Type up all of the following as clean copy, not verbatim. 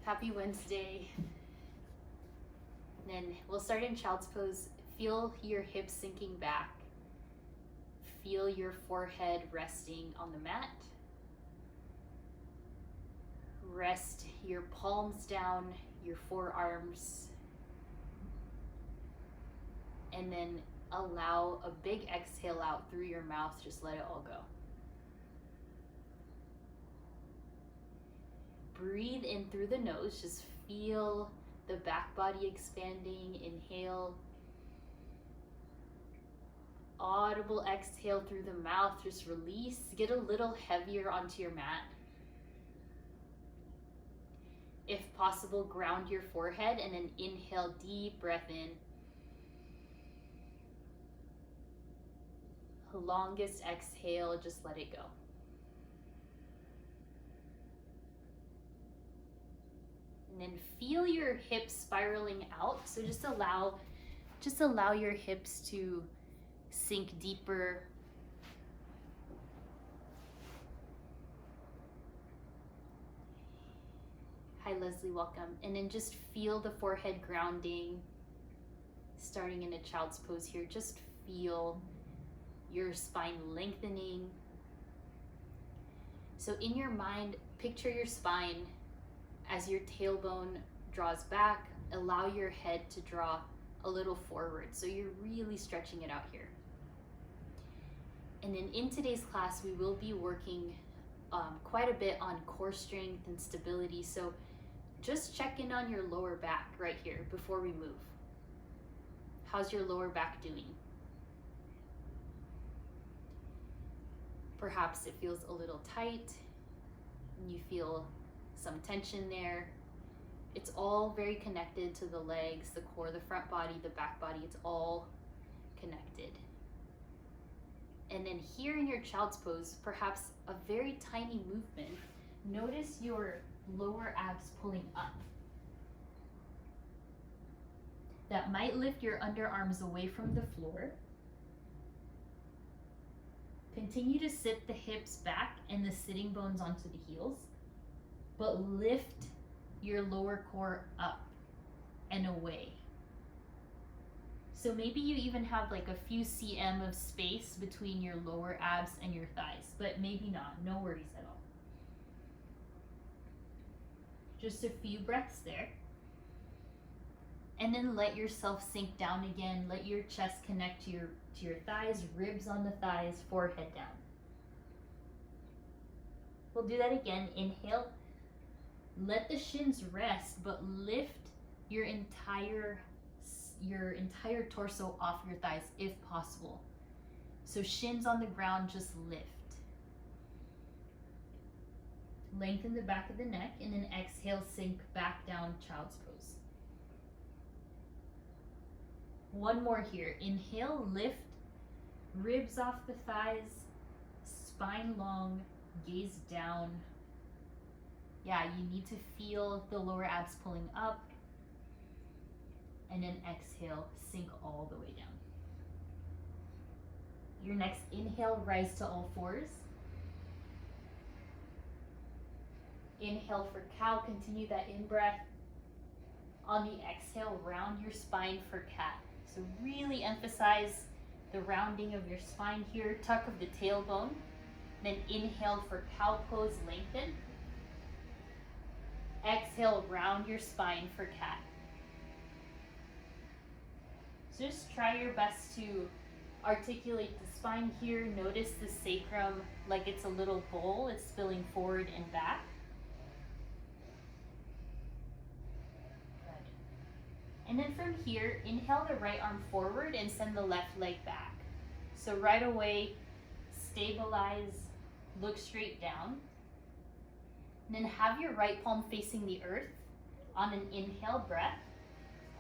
Happy Wednesday. And then we'll start in child's pose. Feel your hips sinking back. Feel your forehead resting on the mat. Rest your palms down, your forearms. And then allow a big exhale out through your mouth. Just let it all go. Breathe in through the nose. Just feel the back body expanding. Inhale. Audible exhale through the mouth. Just release. Get a little heavier onto your mat. If possible, ground your forehead and then inhale, deep breath in. Longest exhale, just let it go. And then feel your hips spiraling out. So just allow your hips to sink deeper. Hi Leslie, welcome. And then just feel the forehead grounding. Starting in a child's pose here, just feel your spine lengthening. So in your mind, picture your spine as your tailbone draws back. Allow your head to draw a little forward. So you're really stretching it out here. And then in today's class, we will be working quite a bit on core strength and stability. So just check in on your lower back right here before we move. How's your lower back doing? Perhaps it feels a little tight and you feel some tension there. It's all very connected to the legs, the core, the front body, the back body. It's all connected. And then here in your child's pose, perhaps a very tiny movement. Notice your lower abs pulling up. That might lift your underarms away from the floor. Continue to sit the hips back and the sitting bones onto the heels, but lift your lower core up and away. So maybe you even have like a few cm of space between your lower abs and your thighs, but maybe not, no worries at all. Just a few breaths there. And then let yourself sink down again. Let your chest connect to your thighs, ribs on the thighs, forehead down. We'll do that again. Inhale. Let the shins rest, but lift your entire torso off your thighs if possible. So shins on the ground, just lift. Lengthen the back of the neck and then exhale, sink back down, child's pose. One more here. Inhale, lift, ribs off the thighs, spine long, gaze down. Yeah, you need to feel the lower abs pulling up. And then exhale, sink all the way down. Your next inhale, rise to all fours. Inhale for cow, continue that in-breath. On the exhale, round your spine for cat. So really emphasize the rounding of your spine here, tuck of the tailbone. Then inhale for cow pose, lengthen. Exhale, round your spine for cat. So just try your best to articulate the spine here. Notice the sacrum like it's a little bowl. It's spilling forward and back. And then from here, inhale the right arm forward and send the left leg back. So right away, stabilize, look straight down. And then have your right palm facing the earth. On an inhale, breath,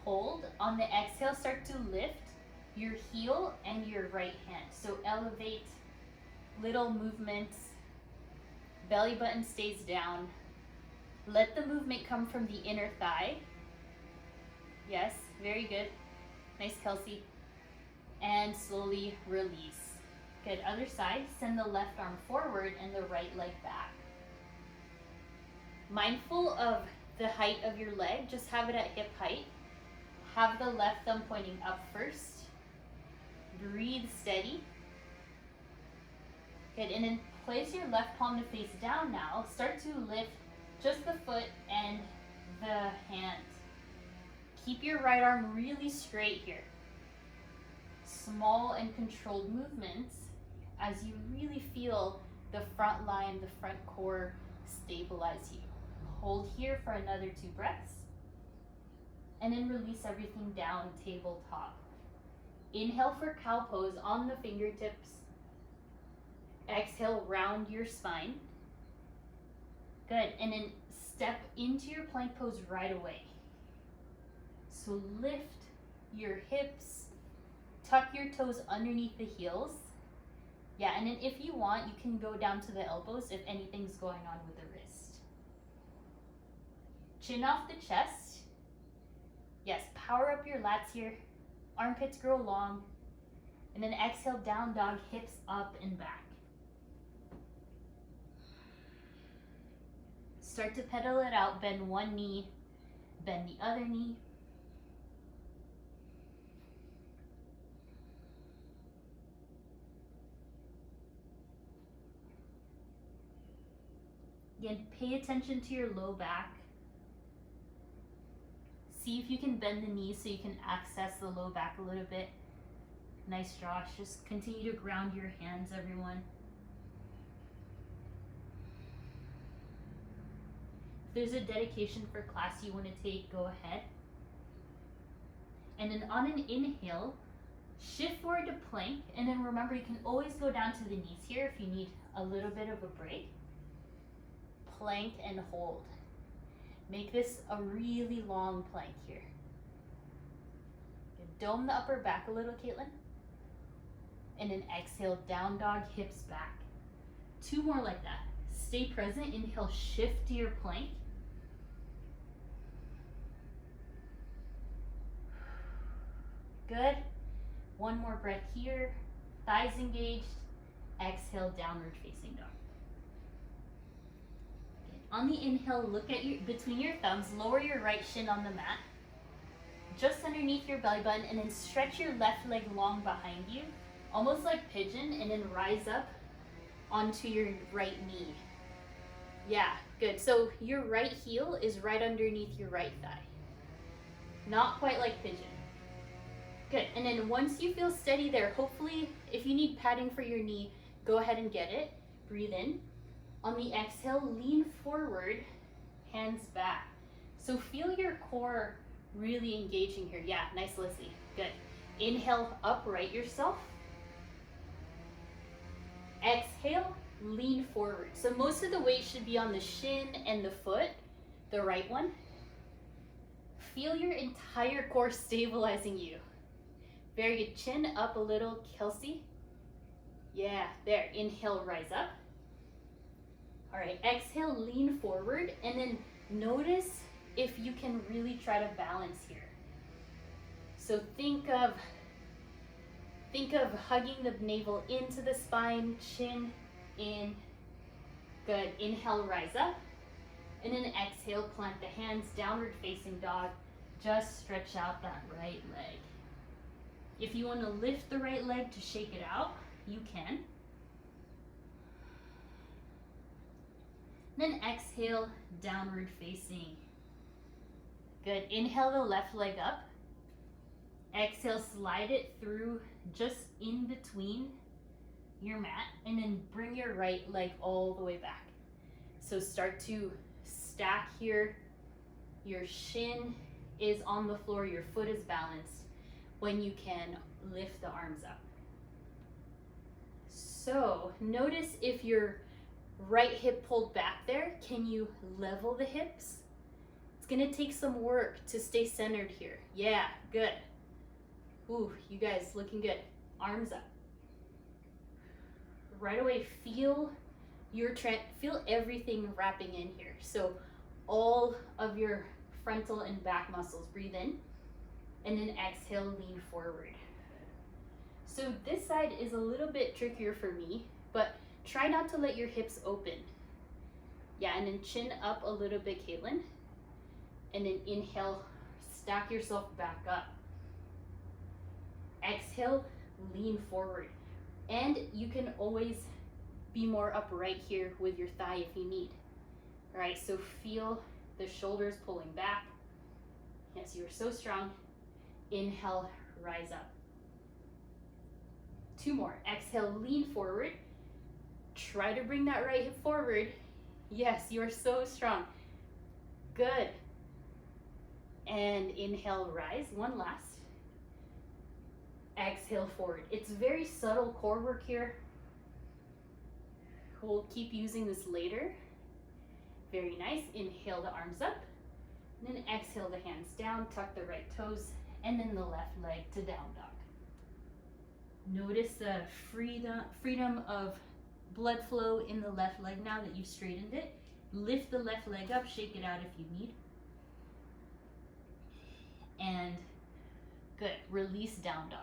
hold. On the exhale, start to lift your heel and your right hand. So elevate, little movements. Belly button stays down. Let the movement come from the inner thigh. Yes, very good. Nice, Kelsey. And slowly release. Good, other side. Send the left arm forward and the right leg back. Mindful of the height of your leg. Just have it at hip height. Have the left thumb pointing up first. Breathe steady. Good, and then place your left palm to face down now. Start to lift just the foot and the hand. Keep your right arm really straight here. Small and controlled movements as you really feel the front line, the front core stabilize you. Hold here for another 2 breaths. And then release everything down, tabletop. Inhale for cow pose on the fingertips. Exhale, round your spine. Good, and then step into your plank pose right away. So lift your hips, tuck your toes underneath the heels. Yeah, and then if you want, you can go down to the elbows if anything's going on with the wrist. Chin off the chest. Yes, power up your lats here. Armpits grow long. And then exhale, down dog, hips up and back. Start to pedal it out. Bend one knee, bend the other knee. Again, pay attention to your low back. See if you can bend the knees so you can access the low back a little bit. Nice, Josh. Just continue to ground your hands, everyone. If there's a dedication for class you want to take, go ahead. And then on an inhale, shift forward to plank. And then remember, you can always go down to the knees here if you need a little bit of a break. Plank and hold. Make this a really long plank here. Dome the upper back a little, Caitlin. And then exhale, down dog, hips back. 2 more like that. Stay present. Inhale, shift to your plank. Good. 1 more breath here. Thighs engaged. Exhale, downward facing dog. On the inhale, look at your between your thumbs, lower your right shin on the mat, just underneath your belly button, and then stretch your left leg long behind you, almost like pigeon, and then rise up onto your right knee. Yeah, good. So your right heel is right underneath your right thigh. Not quite like pigeon. Good, and then once you feel steady there, hopefully if you need padding for your knee, go ahead and get it. Breathe in. On the exhale, lean forward, hands back. So feel your core really engaging here. Yeah, nice, Lizzie. Good. Inhale, upright yourself. Exhale, lean forward. So most of the weight should be on the shin and the foot, the right one. Feel your entire core stabilizing you. Very good. Chin up a little, Kelsey. Yeah, there. Inhale, rise up. All right, exhale, lean forward, and then notice if you can really try to balance here. So think of hugging the navel into the spine, chin in. Good. Inhale, rise up, and then exhale, plant the hands, downward facing dog. Just stretch out that right leg. If you want to lift the right leg to shake it out, you can. Then exhale, downward facing. Good. Inhale the left leg up. Exhale, slide it through just in between your mat, and then bring your right leg all the way back. So start to stack here. Your shin is on the floor, your foot is balanced. When you can, lift the arms up. So notice if your right hip pulled back there, can you level the hips? It's gonna take some work to stay centered here. Yeah, good. Ooh, you guys looking good. Arms up. Right away, feel everything wrapping in here. So all of your frontal and back muscles. Breathe in, and then exhale, lean forward. So this side is a little bit trickier for me, but try not to let your hips open. Yeah, and then chin up a little bit, Caitlin. And then inhale, stack yourself back up. Exhale, lean forward. And you can always be more upright here with your thigh if you need. All right, so feel the shoulders pulling back. Yes, you're so strong. Inhale, rise up. 2 more. Exhale, lean forward. Try to bring that right hip forward. Yes, you are so strong. Good. And inhale, rise. 1 last. Exhale, forward. It's very subtle core work here. We'll keep using this later. Very nice. Inhale the arms up. And then exhale the hands down. Tuck the right toes. And then the left leg to down dog. Notice the freedom of blood flow in the left leg now that you've straightened it. Lift the left leg up. Shake it out if you need. And good. Release down dog.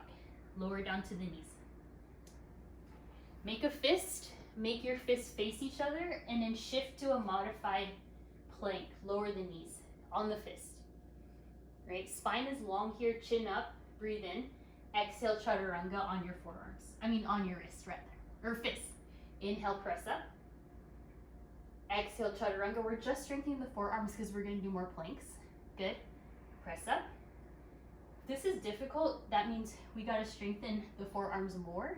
Lower down to the knees. Make a fist. Make your fists face each other and then shift to a modified plank. Lower the knees on the fist. Right? Spine is long here, chin up. Breathe in. Exhale, chaturanga on your forearms. On your wrist rather. Or fist. Inhale, press up. Exhale, chaturanga. We're just strengthening the forearms because we're going to do more planks. Good. Press up. If this is difficult, that means we got to strengthen the forearms more.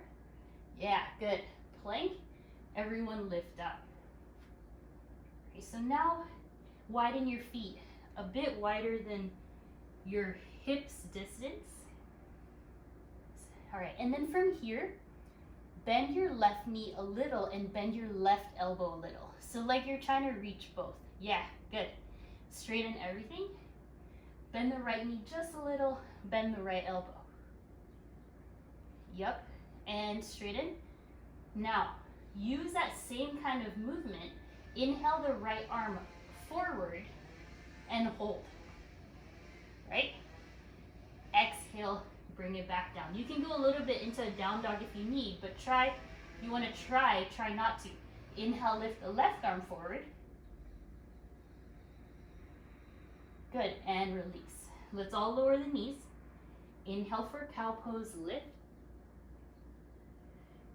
Yeah, good. Plank. Everyone lift up. Okay, so now widen your feet a bit wider than your hips distance. All right, and then from here, bend your left knee a little and bend your left elbow a little. So like you're trying to reach both. Yeah, good. Straighten everything. Bend the right knee just a little, bend the right elbow. Yep, and straighten. Now, use that same kind of movement. Inhale the right arm forward and hold. Right? Exhale, bring it back down. You can go a little bit into a down dog if you need, but if you want to try not to. Inhale, lift the left arm forward. Good, and release. Let's all lower the knees. Inhale for cow pose, lift.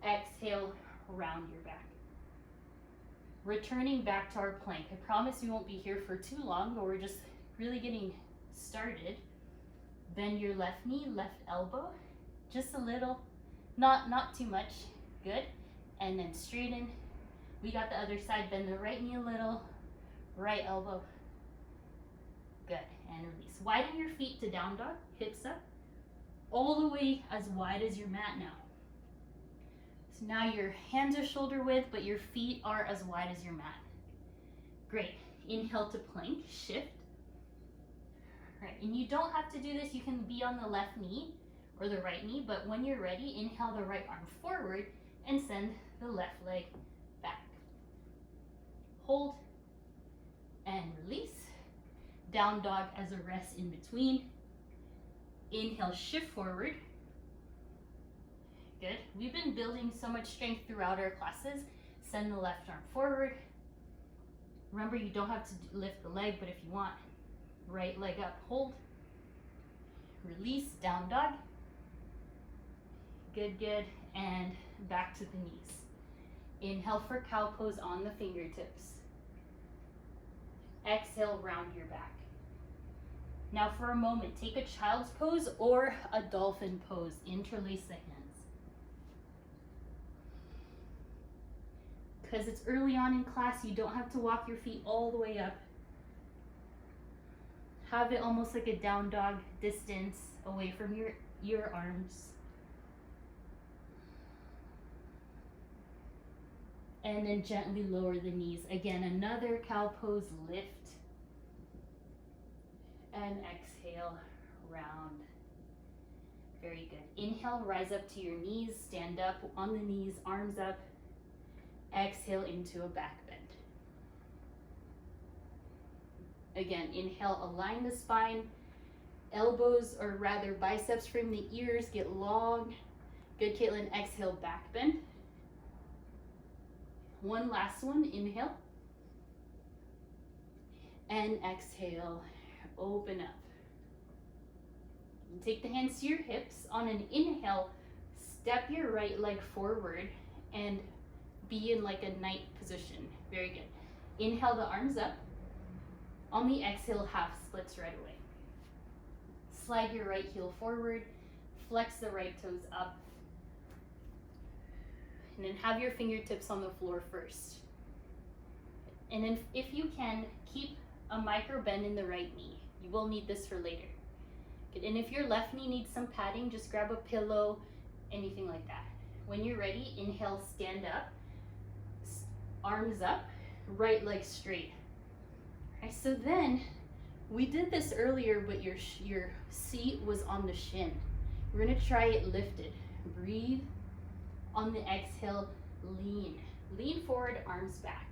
Exhale, round your back. Returning back to our plank. I promise we won't be here for too long, but we're just really getting started. Bend your left knee, left elbow, just a little, not too much. Good. And then straighten. We got the other side. Bend the right knee a little, right elbow. Good. And release. Widen your feet to down dog, hips up, all the way as wide as your mat now. So now your hands are shoulder width, but your feet are as wide as your mat. Great. Inhale to plank, shift. All right, and you don't have to do this. You can be on the left knee or the right knee, but when you're ready, inhale the right arm forward and send the left leg back. Hold and release. Down dog as a rest in between. Inhale, shift forward. Good. We've been building so much strength throughout our classes. Send the left arm forward. Remember, you don't have to lift the leg, but if you want, right leg up, hold. Release, down dog. Good, good. And back to the knees. Inhale for cow pose on the fingertips. Exhale, round your back. Now for a moment, take a child's pose or a dolphin pose. Interlace the hands. Because it's early on in class, you don't have to walk your feet all the way up. Have it almost like a down dog distance away from your arms. And then gently lower the knees. Again, another cow pose, lift. And exhale, round. Very good. Inhale, rise up to your knees, stand up on the knees, arms up. Exhale into a back bend. Again, inhale, align the spine. Elbows, or rather biceps from the ears, get long. Good, Caitlin. Exhale, back bend. One last one, inhale. And exhale, open up. Take the hands to your hips. On an inhale, step your right leg forward and be in like a knight position. Very good. Inhale the arms up. On the exhale, half splits right away. Slide your right heel forward, flex the right toes up, and then have your fingertips on the floor first. And then if you can, keep a micro bend in the right knee. You will need this for later. Good. And if your left knee needs some padding, just grab a pillow, anything like that. When you're ready, inhale, stand up, arms up, right leg straight. All right, so then we did this earlier, but your seat was on the shin. We're gonna try it lifted. Breathe. On the exhale, lean. Lean forward, arms back.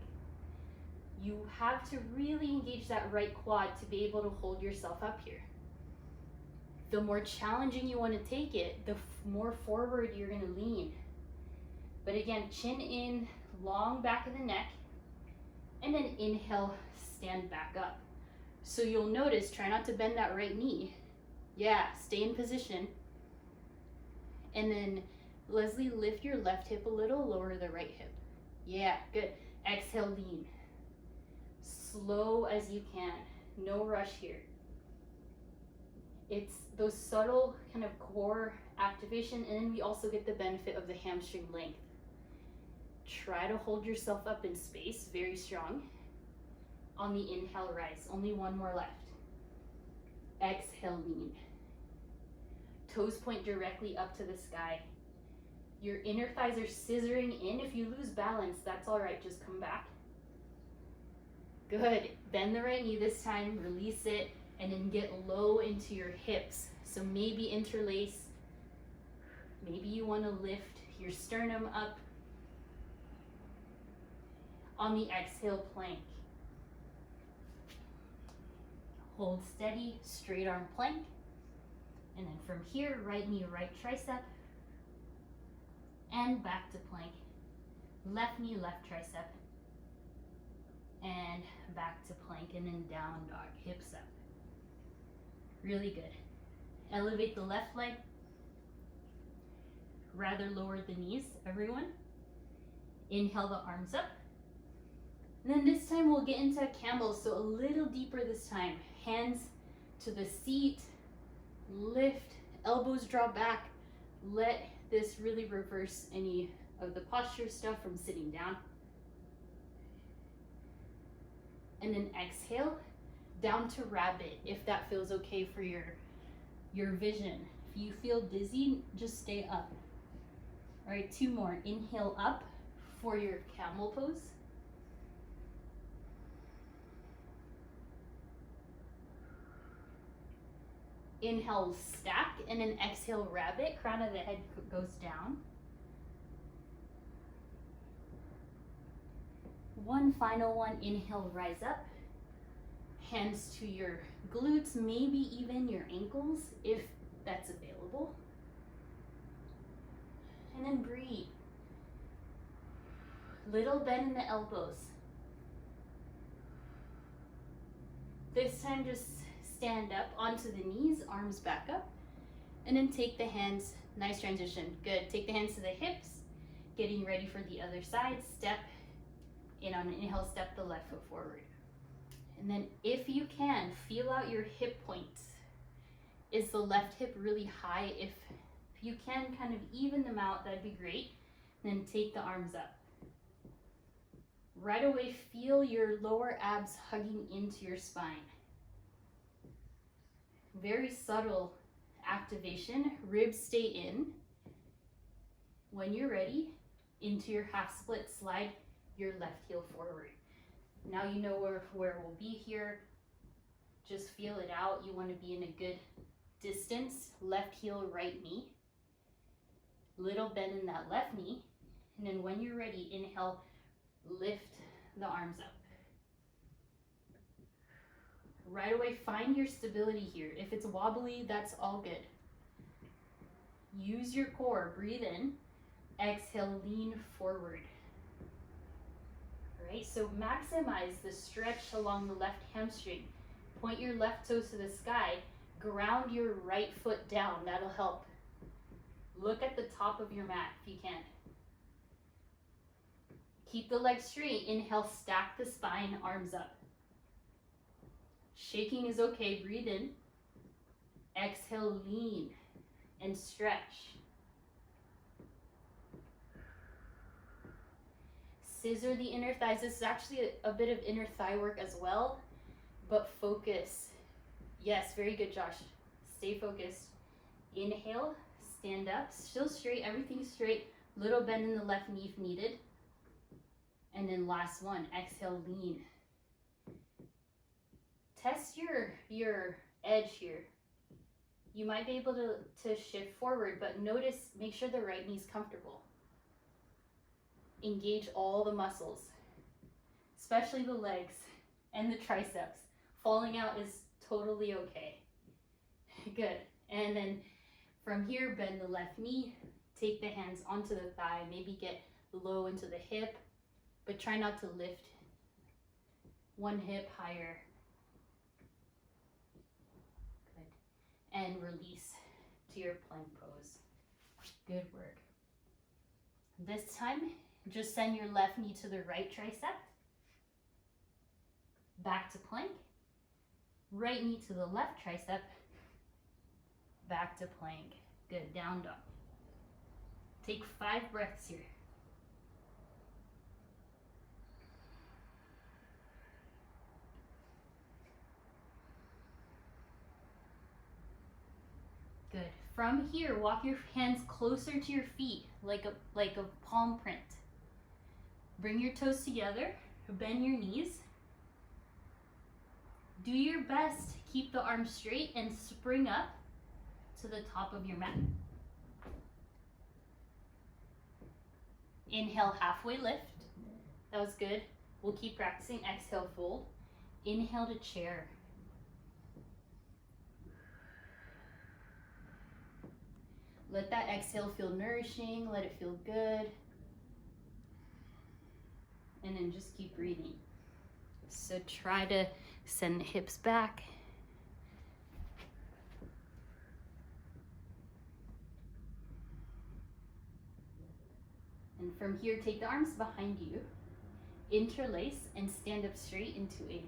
You have to really engage that right quad to be able to hold yourself up here. The more challenging you want to take it, the more forward you're gonna lean. But again, chin in, long back of the neck, and then inhale, stand back up. So you'll notice, try not to bend that right knee. Yeah, stay in position. And then Leslie, lift your left hip a little, lower the right hip. Yeah, good. Exhale, lean. Slow as you can, no rush here. It's those subtle kind of core activation, and then we also get the benefit of the hamstring length. Try to hold yourself up in space, very strong. On the inhale, rise. Only one more left. Exhale, lean. Toes point directly up to the sky. Your inner thighs are scissoring in. If you lose balance, that's all right, just come back. Good. Bend the right knee this time, release it, and then get low into your hips. So maybe interlace. Maybe you want to lift your sternum up. On the exhale, plank. Hold steady, straight arm plank. And then from here, right knee, right tricep. And back to plank. Left knee, left tricep. And back to plank, and then down dog, hips up. Really good. Elevate the left leg. Rather lower the knees, everyone. Inhale the arms up. And then this time we'll get into a camel, so a little deeper this time. Hands to the seat, lift, elbows draw back. Let this really reverse any of the posture stuff from sitting down. And then exhale, down to rabbit, if that feels okay for your vision. If you feel dizzy, just stay up. All right, 2 more. Inhale up for your camel pose. Inhale, stack, and then exhale, rabbit. Crown of the head goes down. One final one. Inhale, rise up. Hands to your glutes, maybe even your ankles, if that's available. And then breathe. Little bend in the elbows. This time, just stand up onto the knees, arms back up, and then take the hands, nice transition, good. Take the hands to the hips, getting ready for the other side. Step in on an inhale, step the left foot forward. And then if you can, feel out your hip points. Is the left hip really high? If you can kind of even them out, that'd be great. And then take the arms up. Right away, feel your lower abs hugging into your spine. Very subtle activation. Ribs stay in. When you're ready, into your half split, slide your left heel forward. Now you know where we'll be here. Just feel it out. You want to be in a good distance. Left heel, right knee. Little bend in that left knee. And then when you're ready, inhale, lift the arms up. Right away, find your stability here. If it's wobbly, that's all good. Use your core. Breathe in. Exhale, lean forward. All right, so maximize the stretch along the left hamstring. Point your left toes to the sky. Ground your right foot down. That'll help. Look at the top of your mat if you can. Keep the legs straight. Inhale, stack the spine, arms up. Shaking is okay. Breathe in. Exhale, lean and stretch. Scissor the inner thighs. This is actually a bit of inner thigh work as well, but focus. Yes, very good, Josh. Stay focused. Inhale, stand up, still straight, everything straight. Little bend in the left knee if needed. And then last one, exhale, lean. Test your edge here. You might be able to shift forward, but notice, make sure the right knee's comfortable. Engage all the muscles, especially the legs and the triceps. Falling out is totally okay. Good. And then from here, bend the left knee, take the hands onto the thigh, maybe get low into the hip, but try not to lift one hip higher. Good. And release to your plank pose. Good work. This time, just send your left knee to the right tricep. Back to plank. Right knee to the left tricep. Back to plank. Good, down dog. Take 5 breaths here. Good. From here, walk your hands closer to your feet, like a palm print. Bring your toes together, bend your knees. Do your best to keep the arms straight and spring up to the top of your mat. Inhale, halfway lift. That was good. We'll keep practicing. Exhale, fold. Inhale to chair. Let that exhale feel nourishing. Let it feel good. And then just keep breathing. So try to send the hips back. And from here, take the arms behind you, interlace, and stand up straight into a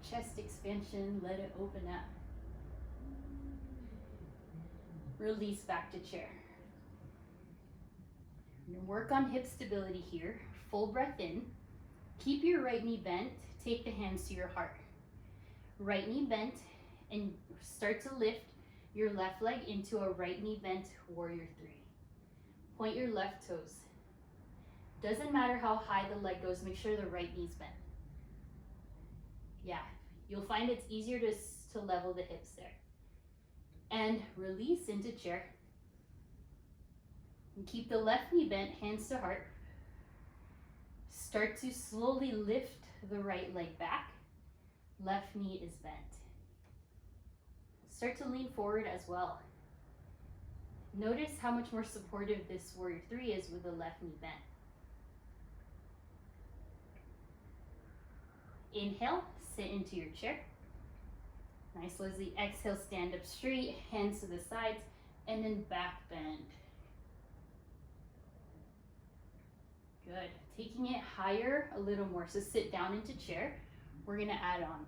chest expansion. Let it open up. Release back to chair. And work on hip stability here. Full breath in. Keep your right knee bent. Take the hands to your heart. Right knee bent, and start to lift your left leg into a right knee bent warrior 3. Point your left toes. Doesn't matter how high the leg goes, make sure the right knee's bent. Yeah, you'll find it's easier to level the hips there. And release into chair. And keep the left knee bent, hands to heart. Start to slowly lift the right leg back. Left knee is bent. Start to lean forward as well. Notice how much more supportive this warrior 3 is with the left knee bent. Inhale, sit into your chair. Nice, Leslie. Exhale, stand up straight, hands to the sides, and then back bend. Good. Taking it higher a little more. So sit down into chair. We're going to add on.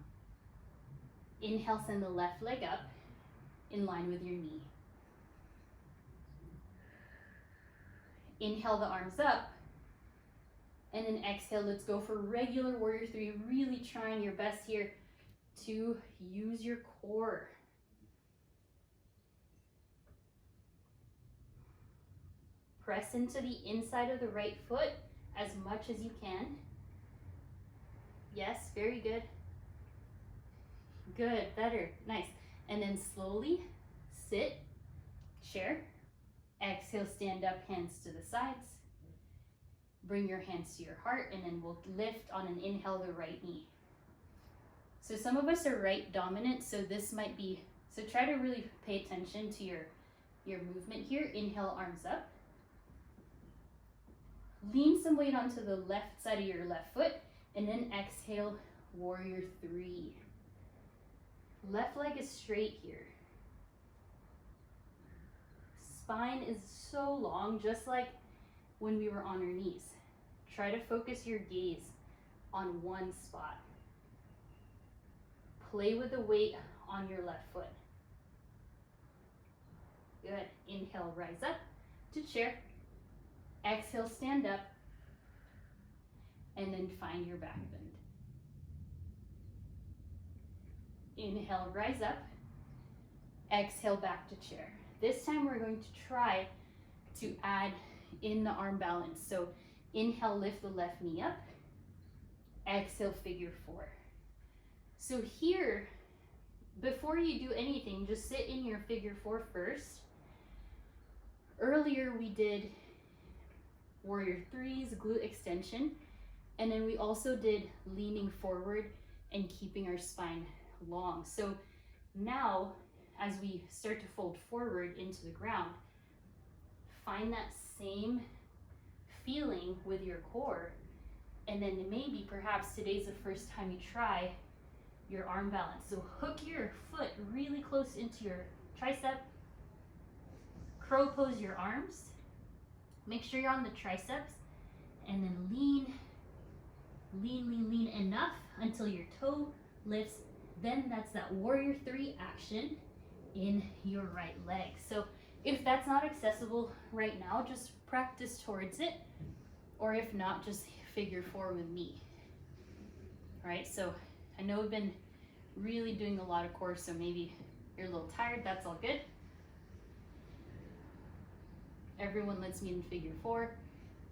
Inhale, send the left leg up in line with your knee. Inhale the arms up. And then exhale, let's go for regular warrior 3. Really trying your best here to use your core. Press into the inside of the right foot as much as you can. Yes, very good. Good, better, nice. And then slowly sit, chair. Exhale, stand up, hands to the sides. Bring your hands to your heart, and then we'll lift on an inhale the right knee. So some of us are right dominant, so this might be, so try to really pay attention to your movement here. Inhale, arms up. Lean some weight onto the left side of your left foot, and then exhale, warrior 3. Left leg is straight here. Spine is so long, just like when we were on our knees. Try to focus your gaze on one spot. Play with the weight on your left foot. Good. Inhale, rise up to chair. Exhale, stand up. And then find your back bend. Inhale, rise up. Exhale, back to chair. This time we're going to try to add in the arm balance. So inhale, lift the left knee up. Exhale, figure four. So here, before you do anything, just sit in your figure four first. Earlier we did warrior threes, glute extension, and then we also did leaning forward and keeping our spine long. So now, as we start to fold forward into the ground, find that same feeling with your core, and then maybe perhaps today's the first time you try your arm balance. So hook your foot really close into your tricep, crow pose your arms, make sure you're on the triceps, and then lean enough until your toe lifts. Then that's that warrior three action in your right leg. So if that's not accessible right now, just practice towards it, or if not, just figure four with me. All right, so I know we've been really doing a lot of core, so maybe you're a little tired. That's all good. Everyone, let's meet in figure four.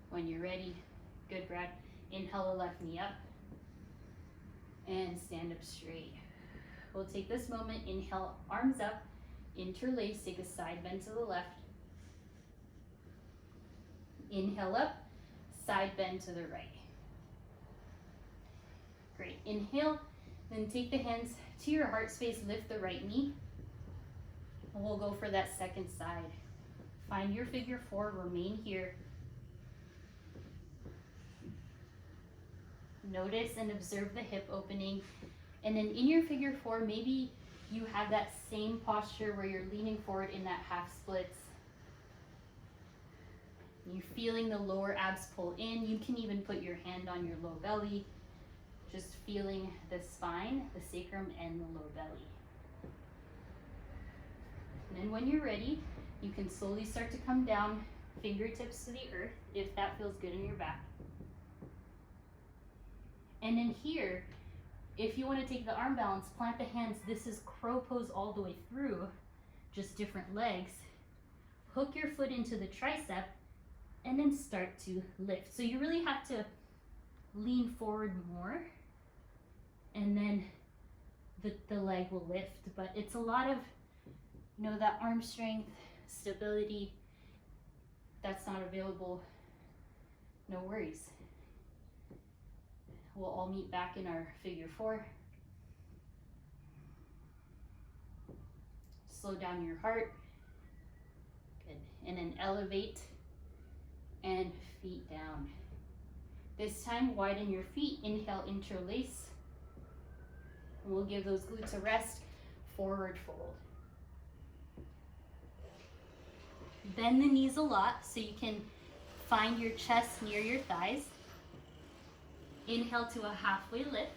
When you're ready, good, Brad. Inhale the left knee up and stand up straight. We'll take this moment, inhale, arms up, interlace, take a side bend to the left. Inhale up, side bend to the right. Great, inhale, then take the hands to your heart space, lift the right knee. And we'll go for that second side. Find your figure four, remain here. Notice and observe the hip opening. And then in your figure four, maybe you have that same posture where you're leaning forward in that half splits. You're feeling the lower abs pull in. You can even put your hand on your low belly, just feeling the spine, the sacrum, and the low belly. And then when you're ready, you can slowly start to come down, fingertips to the earth, if that feels good in your back. And then here, if you want to take the arm balance, plant the hands. This is crow pose all the way through, just different legs. Hook your foot into the tricep and then start to lift. So you really have to lean forward more, and then the leg will lift. But it's a lot of, that arm strength, stability, that's not available. No worries. We'll all meet back in our figure four. Slow down your heart. Good. And then elevate and feet down. This time, widen your feet. Inhale, interlace. And we'll give those glutes a rest. Forward fold. Bend the knees a lot so you can find your chest near your thighs. Inhale to a halfway lift.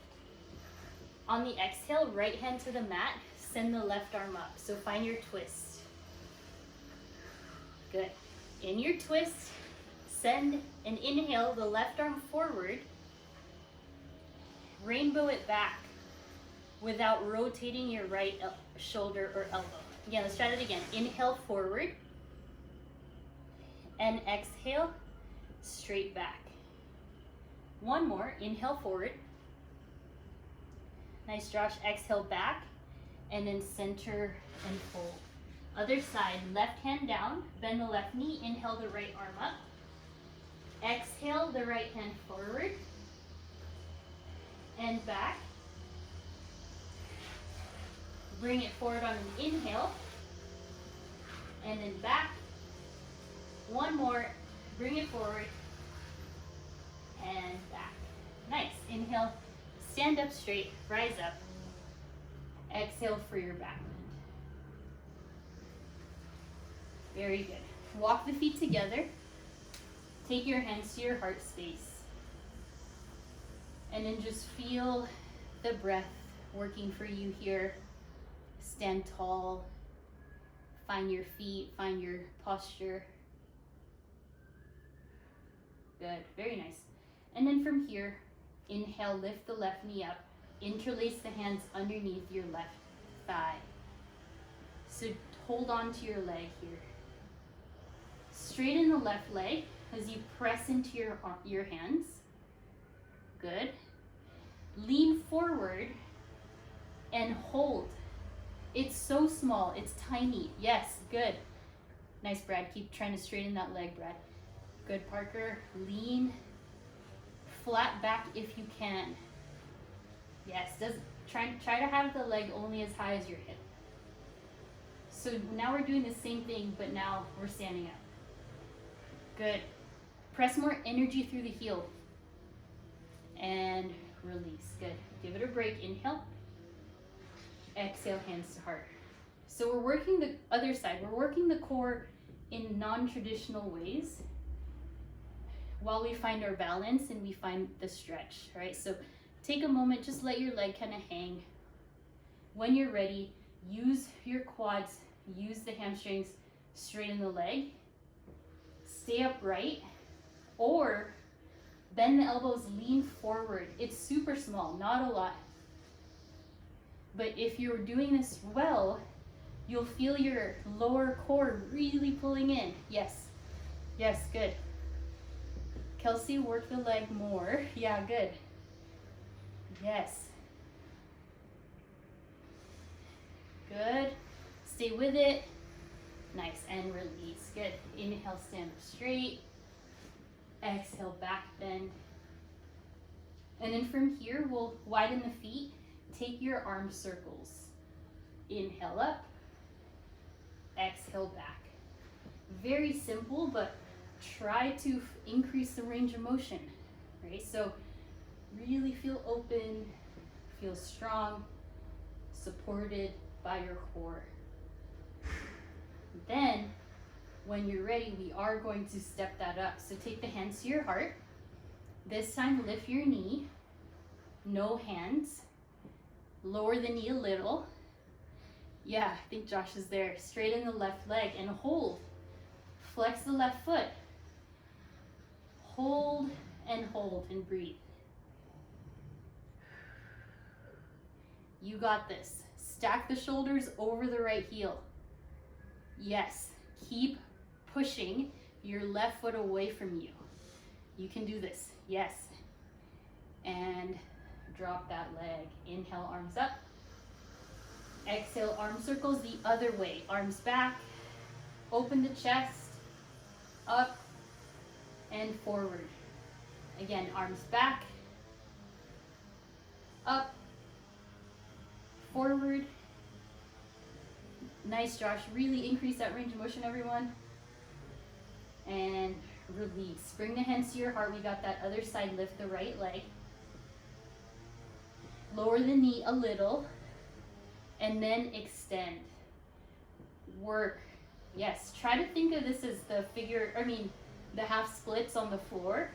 On the exhale, right hand to the mat, send the left arm up. So find your twist. Good. In your twist, send and inhale the left arm forward. Rainbow it back without rotating your right shoulder or elbow. Again, let's try that again. Inhale forward and exhale straight back. One more, inhale forward. Nice, Josh. Exhale back, and then center and fold. Other side, left hand down, bend the left knee, inhale the right arm up. Exhale the right hand forward and back. Bring it forward on an inhale, and then back. One more, bring it forward and back. Nice. Inhale, stand up straight, rise up. Exhale for your back bend. Very good. Walk the feet together. Take your hands to your heart space. And then just feel the breath working for you here. Stand tall. Find your feet, find your posture. Good, very nice. And then from here, inhale, lift the left knee up. Interlace the hands underneath your left thigh. So hold on to your leg here. Straighten the left leg as you press into your hands. Good. Lean forward and hold. It's so small, it's tiny. Yes, good. Nice, Brad. Keep trying to straighten that leg, Brad. Good, Parker. Lean. Flat back if you can. Yes, try to have the leg only as high as your hip. So now we're doing the same thing, but now we're standing up. Good. Press more energy through the heel. And release. Good. Give it a break. Inhale. Exhale, hands to heart. So we're working the other side. We're working the core in non-traditional ways while we find our balance and we find the stretch, right? So take a moment, just let your leg kind of hang. When you're ready, use your quads, use the hamstrings, straighten the leg, stay upright, or bend the elbows, lean forward. It's super small, not a lot. But if you're doing this well, you'll feel your lower core really pulling in. Yes, yes, good. Kelsey, work the leg more. Yeah, good. Yes. Good. Stay with it. Nice, and release. Good. Inhale, stand up straight. Exhale, back bend. And then from here, we'll widen the feet. Take your arm circles. Inhale up. Exhale back. Very simple, but try to increase the range of motion, right? So really feel open, feel strong, supported by your core. Then, when you're ready, we are going to step that up. So take the hands to your heart. This time, lift your knee. No hands. Lower the knee a little. Yeah, I think Josh is there. Straighten the left leg and hold. Flex the left foot. Hold and breathe. You got this. Stack the shoulders over the right heel. Yes, keep pushing your left foot away from you. You can do this. Yes. And drop that leg. Inhale, arms up. Exhale, arm circles the other way. Arms back. Open the chest. Up and forward. Again, arms back. Up. Forward. Nice, Josh. Really increase that range of motion, everyone. And release. Bring the hands to your heart. We got that other side. Lift the right leg. Lower the knee a little. And then extend. Work. Yes, try to think of this as the half splits on the floor,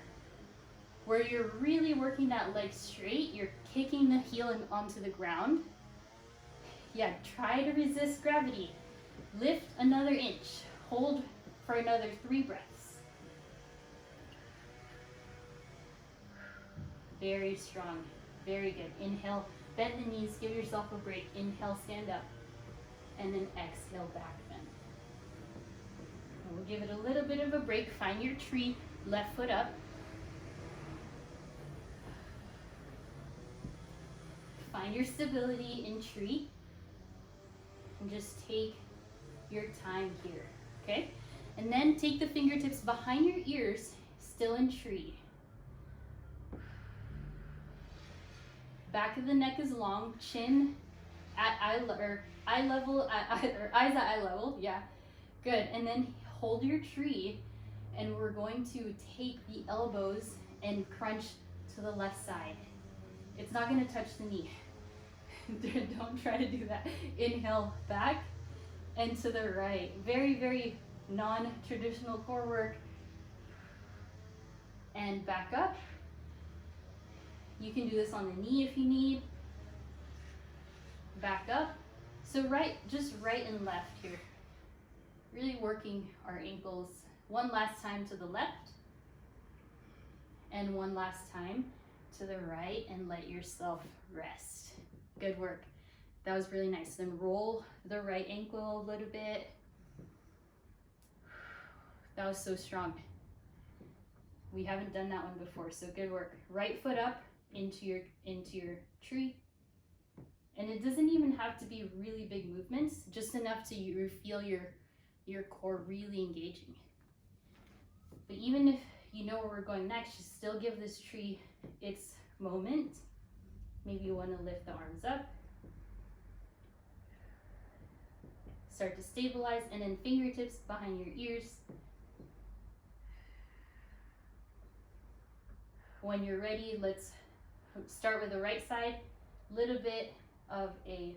where you're really working that leg straight. You're kicking the heel onto the ground. Yeah, try to resist gravity. Lift another inch. Hold for another 3 breaths. Very strong. Very good. Inhale, bend the knees, give yourself a break. Inhale, stand up. And then exhale, back bend. And we'll give it a little bit of a break. Find your tree, left foot up. Find your stability in tree. And just take your time here, okay? And then take the fingertips behind your ears, still in tree. Back of the neck is long, chin at eyes at eye level, yeah, good. And then hold your tree, and we're going to take the elbows and crunch to the left side. It's not gonna touch the knee. Don't try to do that. Inhale back and to the right. Very, very non-traditional core work. And back up. You can do this on the knee if you need. Back up. So just right and left here. Really working our ankles. One last time to the left. And one last time to the right, and let yourself rest. Good work. That was really nice. Then roll the right ankle a little bit. That was so strong. We haven't done that one before, so good work. Right foot up into your tree. And it doesn't even have to be really big movements, just enough to you feel your core really engaging. But even if you know where we're going next, you still give this tree its moment. Maybe you want to lift the arms up. Start to stabilize, and then fingertips behind your ears. When you're ready, let's start with the right side. Little bit of a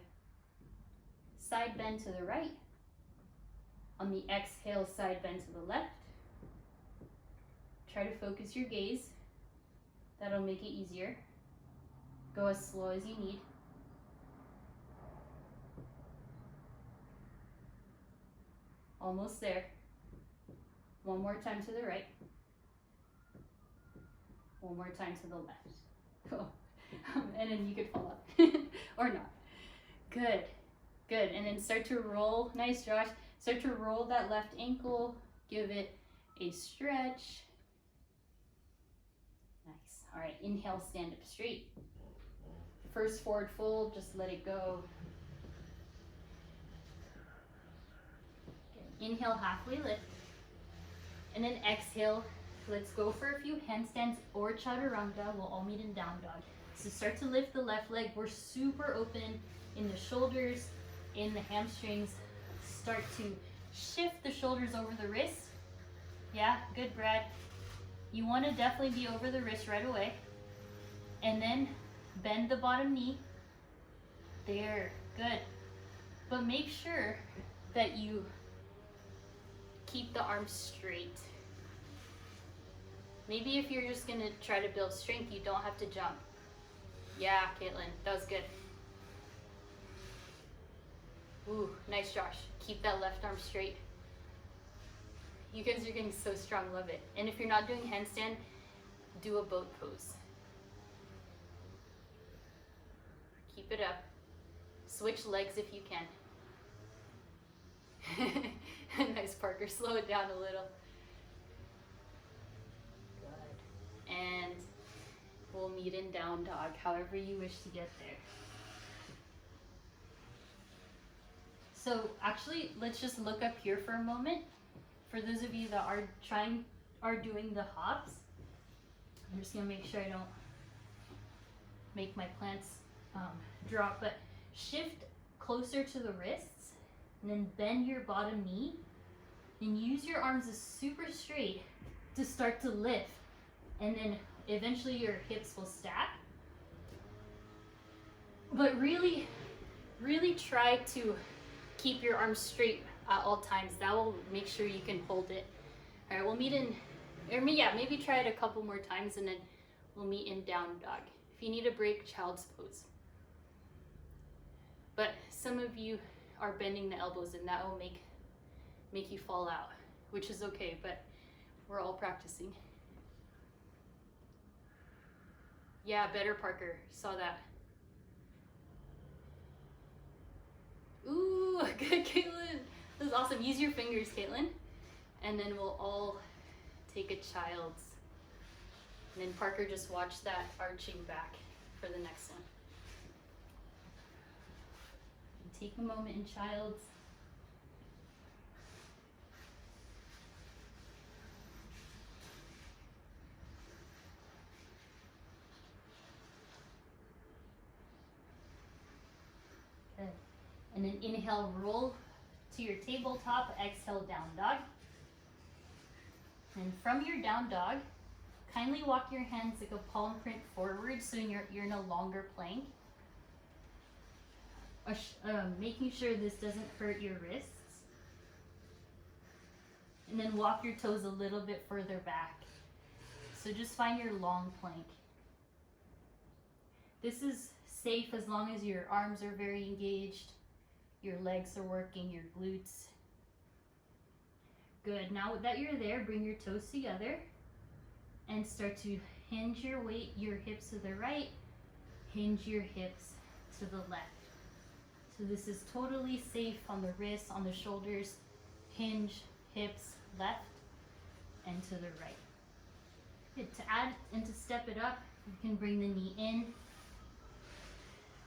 side bend to the right. On the exhale, side bend to the left. Try to focus your gaze. That'll make it easier. Go as slow as you need. Almost there. One more time to the right. One more time to the left. And then you could fall up. Or not. Good. Good. And then start to roll. Nice, Josh. Start to roll that left ankle. Give it a stretch. Nice. All right. Inhale, stand up straight. First forward fold, just let it go. Okay. Inhale, halfway lift. And then exhale. Let's go for a few handstands or chaturanga. We'll all meet in down dog. So start to lift the left leg. We're super open in the shoulders, in the hamstrings. Start to shift the shoulders over the wrist. Yeah, good, Brad. You want to definitely be over the wrist right away. And then bend the bottom knee. There, good. But make sure that you keep the arms straight. Maybe if you're just gonna try to build strength, you don't have to jump. Yeah, Caitlin, that was good. Ooh, nice, Josh. Keep that left arm straight. You guys are getting so strong, love it. And if you're not doing handstand, do a boat pose. Keep it up. Switch legs if you can. Nice, Parker. Slow it down a little. Good. And we'll meet in down dog, however you wish to get there. So actually, let's just look up here for a moment. For those of you that are doing the hops, I'm just gonna make sure I don't make my plants drop, but shift closer to the wrists and then bend your bottom knee and use your arms as super straight to start to lift, and then eventually your hips will stack. But really try to keep your arms straight at all times. That will make sure you can hold it. All right, we'll meet in, maybe try it a couple more times and then we'll meet in down dog. If you need a break, child's pose. But some of you are bending the elbows and that will make you fall out, which is okay, but we're all practicing. Yeah, better, Parker. Saw that. Ooh, good, Caitlin. This is awesome. Use your fingers, Caitlin. And then we'll all take a child's. And then Parker, just watch that arching back for the next one. And take a moment in child's. Good. And then inhale, roll to your tabletop, exhale, down dog. And from your down dog, kindly walk your hands like a palm print forward so you're in a longer plank. making sure this doesn't hurt your wrists. And then walk your toes a little bit further back. So just find your long plank. This is safe as long as your arms are very engaged, your legs are working, your glutes. Good. Now that you're there, bring your toes together and start to hinge your weight, your hips to the right, hinge your hips to the left. So this is totally safe on the wrists, on the shoulders, hinge, hips, left, and to the right. Good. To add and to step it up, you can bring the knee in,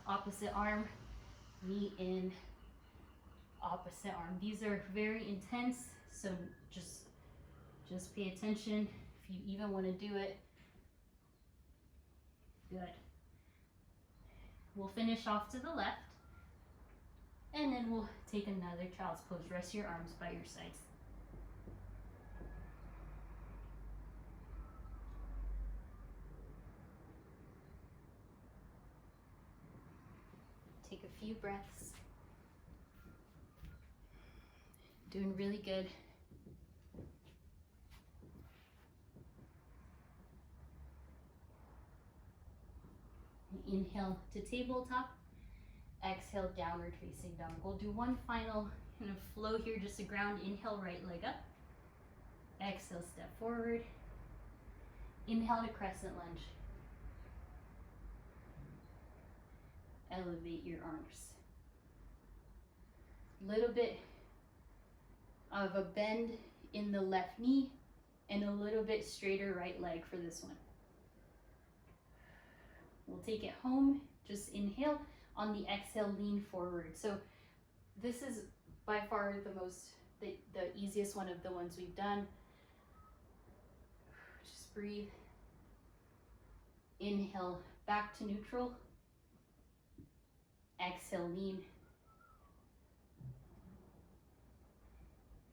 opposite arm, knee in, opposite arm. These are very intense, so just pay attention if you even want to do it. Good. We'll finish off to the left, and then we'll take another child's pose. Rest your arms by your sides. Take a few breaths. Doing really good. Inhale to tabletop. Exhale, downward facing dog. We'll do one final kind of flow here, just to ground. Inhale, right leg up. Exhale, step forward. Inhale to crescent lunge. Elevate your arms. Little bit of a bend in the left knee and a little bit straighter right leg for this one. We'll take it home. Just inhale. On the exhale, lean forward. So this is by far the easiest one of the ones we've done. Just breathe. Inhale, back to neutral. Exhale, lean.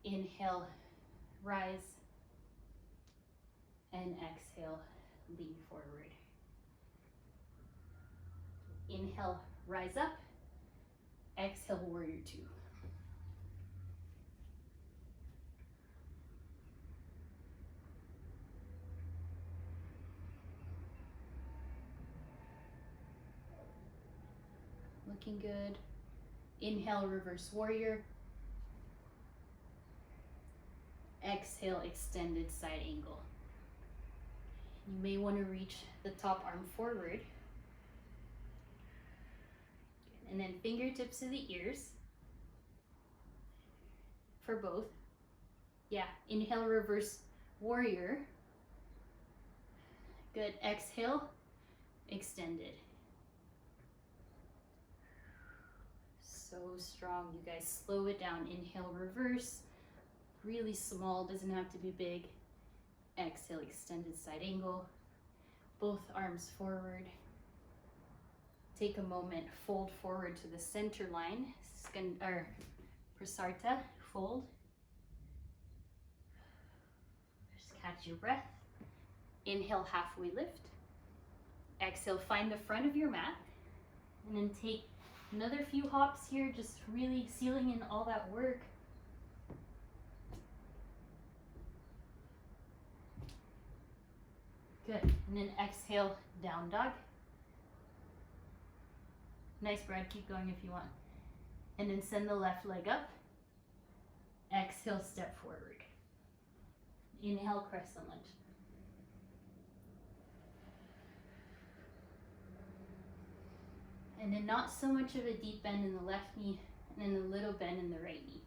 Inhale, rise. And exhale, lean forward. Inhale, rise up. Exhale, warrior two. Looking good. Inhale, reverse warrior. Exhale, extended side angle. You may want to reach the top arm forward. And then fingertips to the ears for both. Yeah, inhale, reverse warrior. Good. Exhale, extended. So strong, you guys. Slow it down. Inhale, reverse. Really small, doesn't have to be big. Exhale, extended side angle. Both arms forward. Take a moment, fold forward to the center line, prasarta, fold. Just catch your breath. Inhale, halfway lift. Exhale, find the front of your mat. And then take another few hops here, just really sealing in all that work. Good. And then exhale, down dog. Nice, Brad. Keep going if you want. And then send the left leg up. Exhale, step forward. Inhale, crescent lunge. And then not so much of a deep bend in the left knee, and then a little bend in the right knee.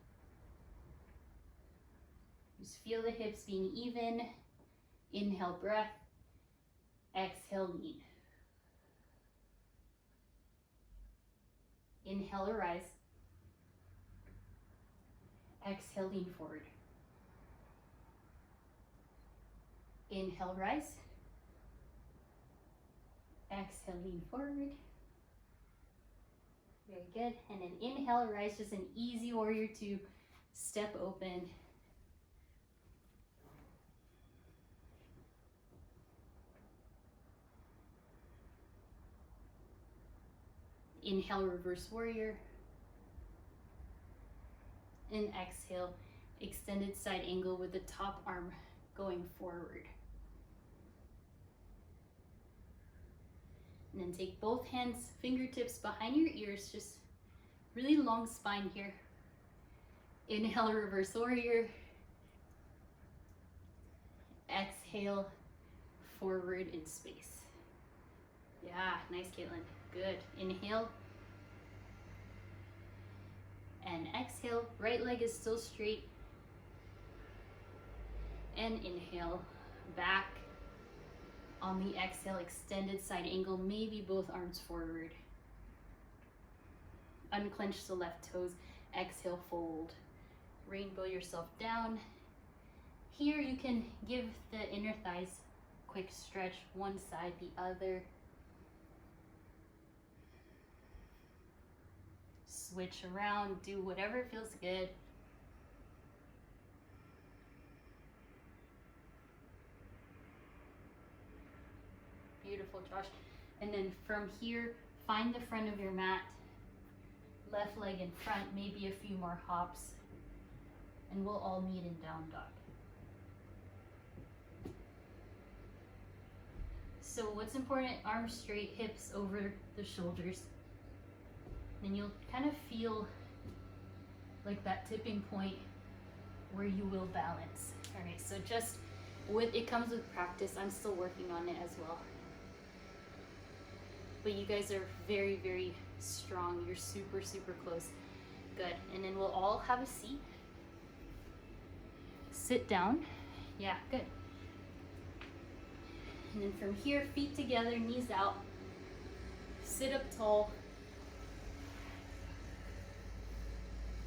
Just feel the hips being even. Inhale, breath. Exhale, lean. Inhale, rise. Exhale, lean forward. Inhale, rise. Exhale, lean forward. Very good. And then inhale, rise, just an easy warrior two. Step open. Inhale, reverse warrior. And exhale, extended side angle with the top arm going forward. And then take both hands, fingertips behind your ears, just really long spine here. Inhale, reverse warrior. Exhale, forward in space. Yeah, nice, Caitlin. Good. Inhale. And exhale, right leg is still straight. And inhale, back. On the exhale, extended side angle, maybe both arms forward. Unclench the left toes, exhale, fold. Rainbow yourself down. Here you can give the inner thighs a quick stretch, one side, the other. Switch around, do whatever feels good. Beautiful, Josh. And then from here, find the front of your mat, left leg in front, maybe a few more hops, and we'll all meet in down dog. So what's important, arms straight, hips over the shoulders. Then you'll kind of feel like that tipping point where you will balance. All right, so just it comes with practice. I'm still working on it as well. But you guys are very, very strong. You're super, super close. Good. And then we'll all have a seat. Sit down. Yeah, good. And then from here, feet together, knees out. Sit up tall.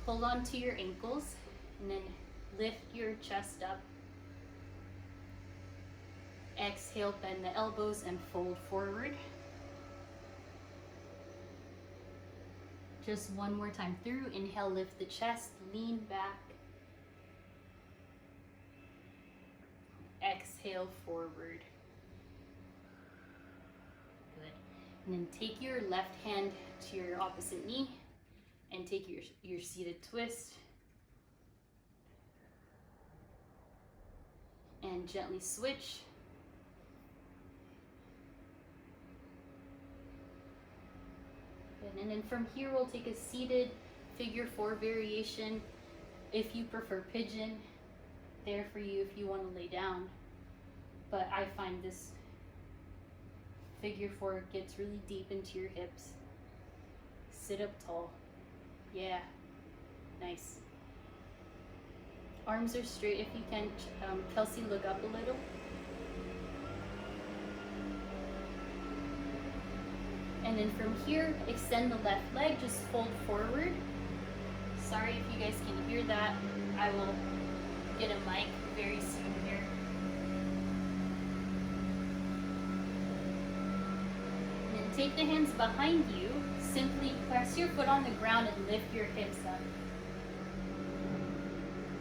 Hold on to your ankles. And then lift your chest up. Exhale, bend the elbows and fold forward. Just one more time through. Inhale, lift the chest, lean back. Exhale, forward. Good. And then take your left hand to your opposite knee and take your seated twist. And gently switch. And then from here, we'll take a seated figure 4 variation. If you prefer pigeon, there for you if you want to lay down. But I find this figure 4 gets really deep into your hips. Sit up tall. Yeah, nice. Arms are straight if you can. Kelsey, look up a little. And then from here, extend the left leg, just fold forward. Sorry if you guys can hear that. I will get a mic very soon here. And then take the hands behind you. Simply press your foot on the ground and lift your hips up.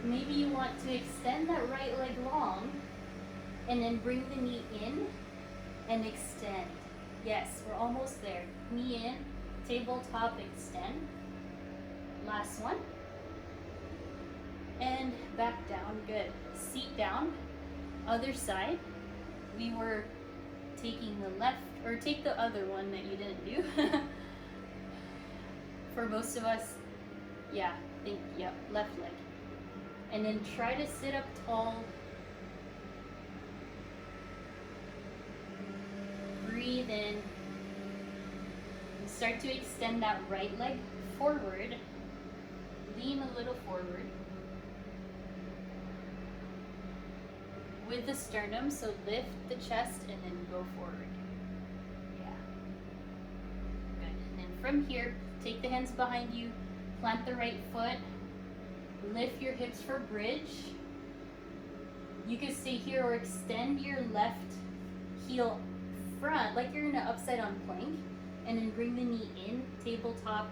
Maybe you want to extend that right leg long and then bring the knee in and extend. Yes, we're almost there. Knee in, tabletop extend. Last one. And back down, good. Seat down, other side. We were taking the left, or take the other one that you didn't do. For most of us, yeah, left leg. And then try to sit up tall. Breathe in. Start to extend that right leg forward. Lean a little forward. With the sternum, so lift the chest and then go forward. Yeah. Good. And then from here, take the hands behind you, plant the right foot, lift your hips for bridge. You can stay here or extend your left heel front, like you're in an upside down plank, and then bring the knee in, tabletop,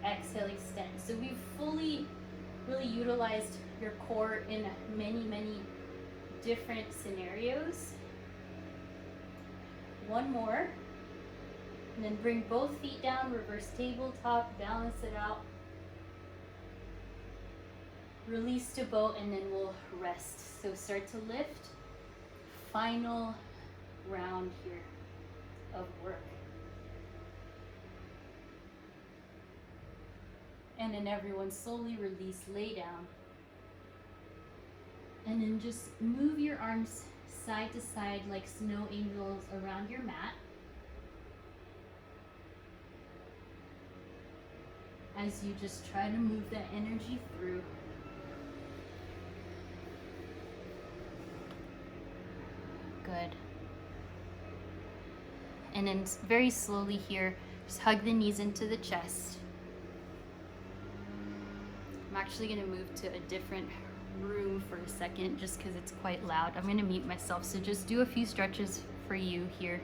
exhale, extend. So we've fully really utilized your core in many, many different scenarios. One more, and then bring both feet down, reverse tabletop, balance it out. Release to boat, and then we'll rest. So start to lift. Final round here of work. And then everyone slowly release, lay down. And then just move your arms side to side like snow angels around your mat. As you just try to move that energy through. Good. And then very slowly here, just hug the knees into the chest. I'm actually gonna move to a different room for a second just because it's quite loud. I'm gonna mute myself, so just do a few stretches for you here.